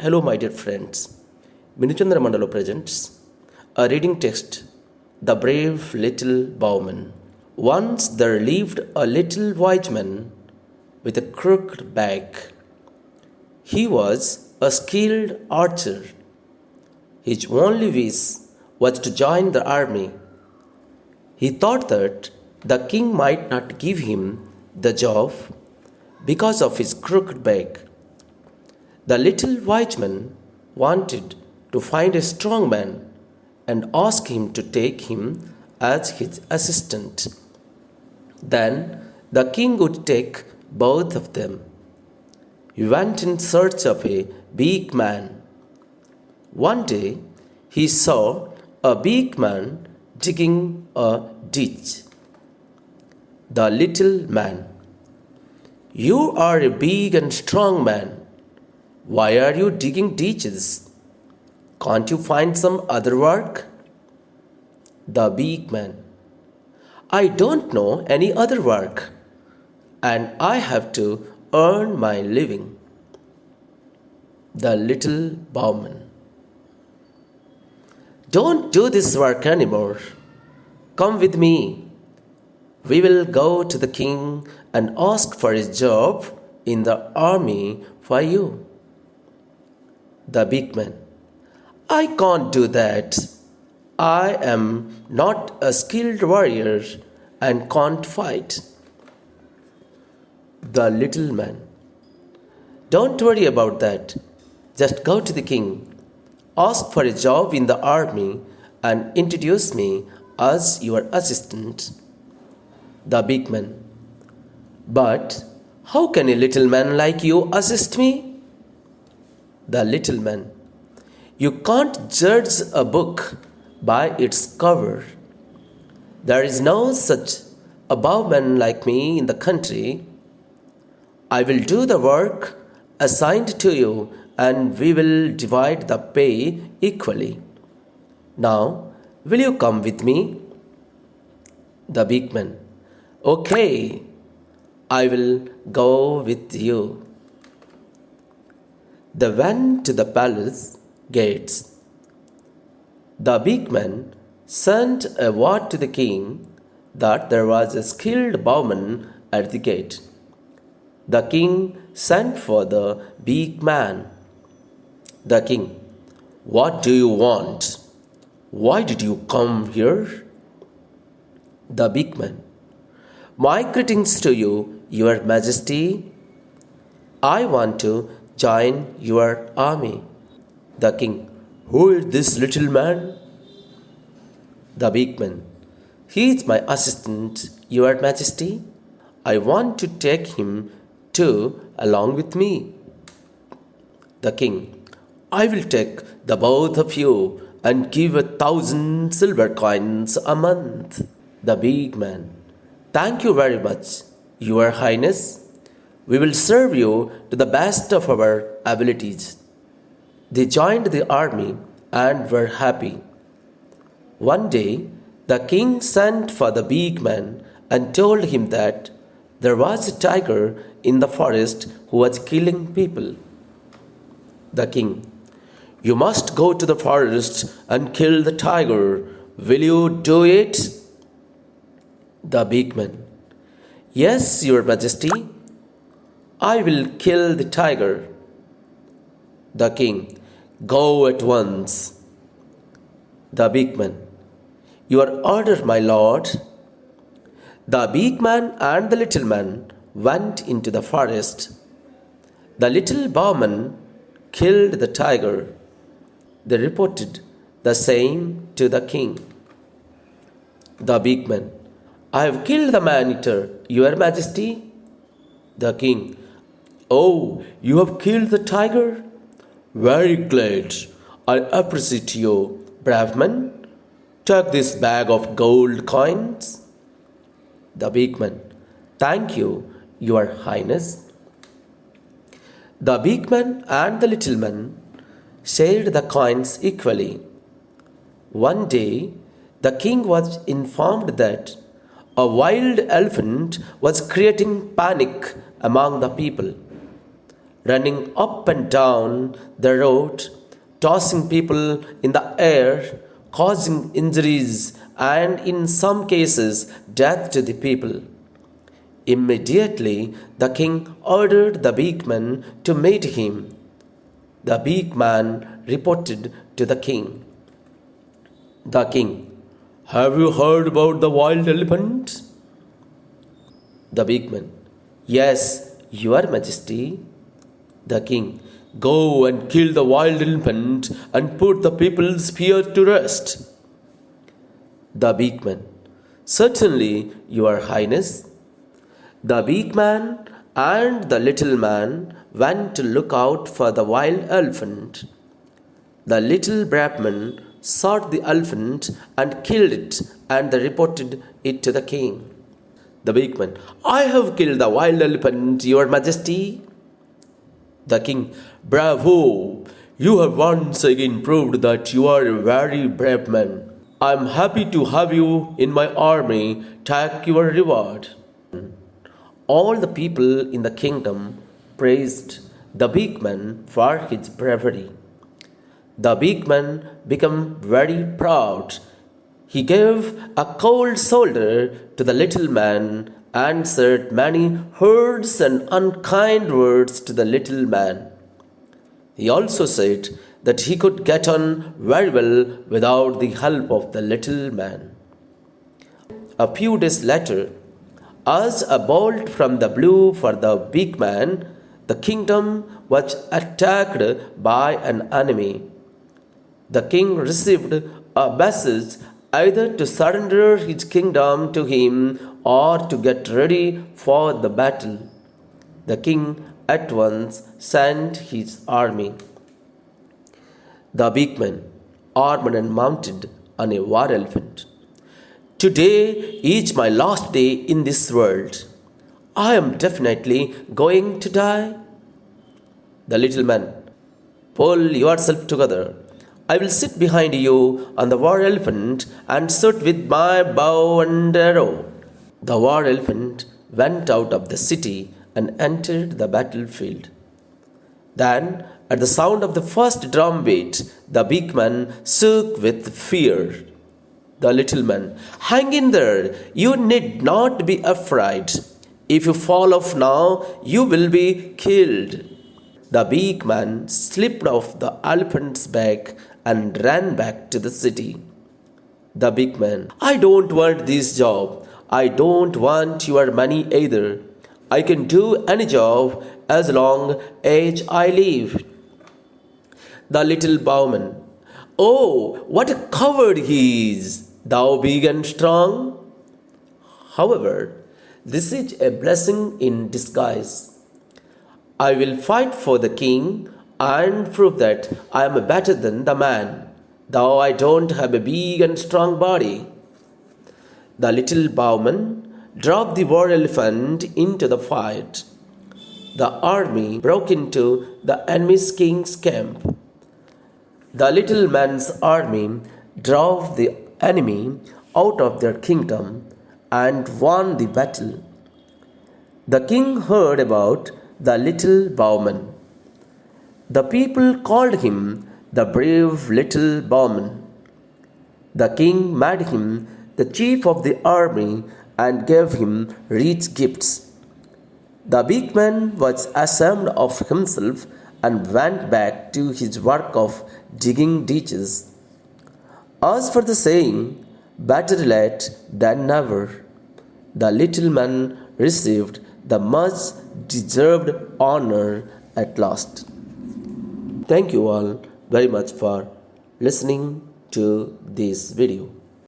Hello, my dear friends. Minuchandra Mandalo presents a reading text, The Brave Little Bowman. Once there lived a little white man with a crooked back. He was a skilled archer. His only wish was to join the army. He thought that the king might not give him the job because of his crooked back. The little white man wanted to find a strong man and ask him to take him as his assistant. Then the king would take both of them. He went in search of a big man. One day he saw a big man digging a ditch. The little man, "You are a big and strong man. Why are you digging ditches? Can't you find some other work?" The big man, "I don't know any other work, and I have to earn my living." The little bowman, "Don't do this work anymore. Come with me. We will go to the king and ask for his job in the army for you." The big man, "I can't do that. I am not a skilled warrior and can't fight." The little man, "Don't worry about that. Just go to the king, ask for a job in the army, and introduce me as your assistant." The big man, "But how can a little man like you assist me?" The little man, "You can't judge a book by its cover. There is no such a bowman like me in the country. I will do the work assigned to you, and we will divide the pay equally. Now, will you come with me?" The big man, "Okay, I will go with you." They went to the palace gates. The big man sent a word to the king that there was a skilled bowman at the gate. The king sent for the big man. The king, "What do you want? Why did you come here?" The big man, "My greetings to you, your majesty. I want to join your army." The king, "Who is this little man?" The big man, "He is my assistant, your majesty. I want to take him too along with me." The king, "I will take the both of you and give 1,000 silver coins a month." The big man, "Thank you very much, your highness. We will serve you to the best of our abilities." They joined the army and were happy. One day, the king sent for the big man and told him that there was a tiger in the forest who was killing people. The king, "You must go to the forest and kill the tiger. Will you do it?" The big man, "Yes, your majesty. I will kill the tiger." The king, "Go at once." The big man, "Your order, my lord." The big man and the little man went into the forest. The little bowman killed the tiger. They reported the same to the king. The big man, "I have killed the man-eater, your majesty." The king, "Oh, you have killed the tiger? Very glad. I appreciate you, brave man. Take this bag of gold coins." The big man, "Thank you, your highness." The big man and the little man shared the coins equally. One day, the king was informed that a wild elephant was creating panic among the people. running up and down the road, tossing people in the air, causing injuries and in some cases death to the people. Immediately the king ordered the beakman to meet him. The beakman reported to the king. The king, "Have you heard about the wild elephant?" The beakman, "Yes, your majesty." The king, "Go and kill the wild elephant and put the people's fear to rest." The beakman, "Certainly, your highness." The beakman and the little man went to look out for the wild elephant. The little Brahman shot the elephant and killed it, and they reported it to the king. The beakman, "I have killed the wild elephant, your majesty." The king, "Bravo! You have once again proved that you are a very brave man. I am happy to have you in my army. Take your reward." All the people in the kingdom praised the beakman for his bravery. The beakman became very proud. He gave a cold shoulder to the little man and said many words and unkind words to the little man. He also said that he could get on very well without the help of the little man. A few days later, as a bolt from the blue for the beakman, the kingdom was attacked by an enemy. The king received a message either to surrender his kingdom to him or to get ready for the battle. The king at once sent his army. The beakman, armed and mounted on a war elephant. "Today is my last day in this world. I am definitely going to die." The little man, "Pull yourself together. I will sit behind you on the war elephant and shoot with my bow and arrow." The war elephant went out of the city and entered the battlefield. Then, at the sound of the first drum beat, the beakman shook with fear. The little man, "Hang in there. You need not be afraid. If you fall off now, you will be killed." The beakman slipped off the elephant's back and ran back to the city. The beakman, "I don't want this job. I don't want your money either. I can do any job as long as I live." The little Bowman, "Oh, what a coward he is, thou big and strong." However, this is a blessing in disguise. I will fight for the king and prove that I am better than the man, though I don't have a big and strong body. The little Bowman dropped the war elephant into the fight. The army broke into the enemy's king's camp. The little man's army drove the enemy out of their kingdom and won the battle. The king heard about the little Bowman. The people called him the brave little Bowman. The king made him the chief of the army and gave him rich gifts. The beakman was ashamed of himself and went back to his work of digging ditches. As for the saying, "Better late than never," the little man received the much deserved honor at last. Thank you all very much for listening to this video.